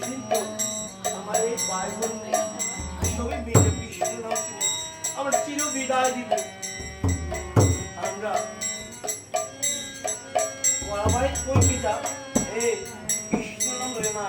সেদিন তো আমার এই ভাই বোন সবই মেয়েকে কৃষ্ণ নাম শুনে আমার চির বিদায় দিবে। আমরা বরাবর কই পিতা এ কৃষ্ণ নাম লয় না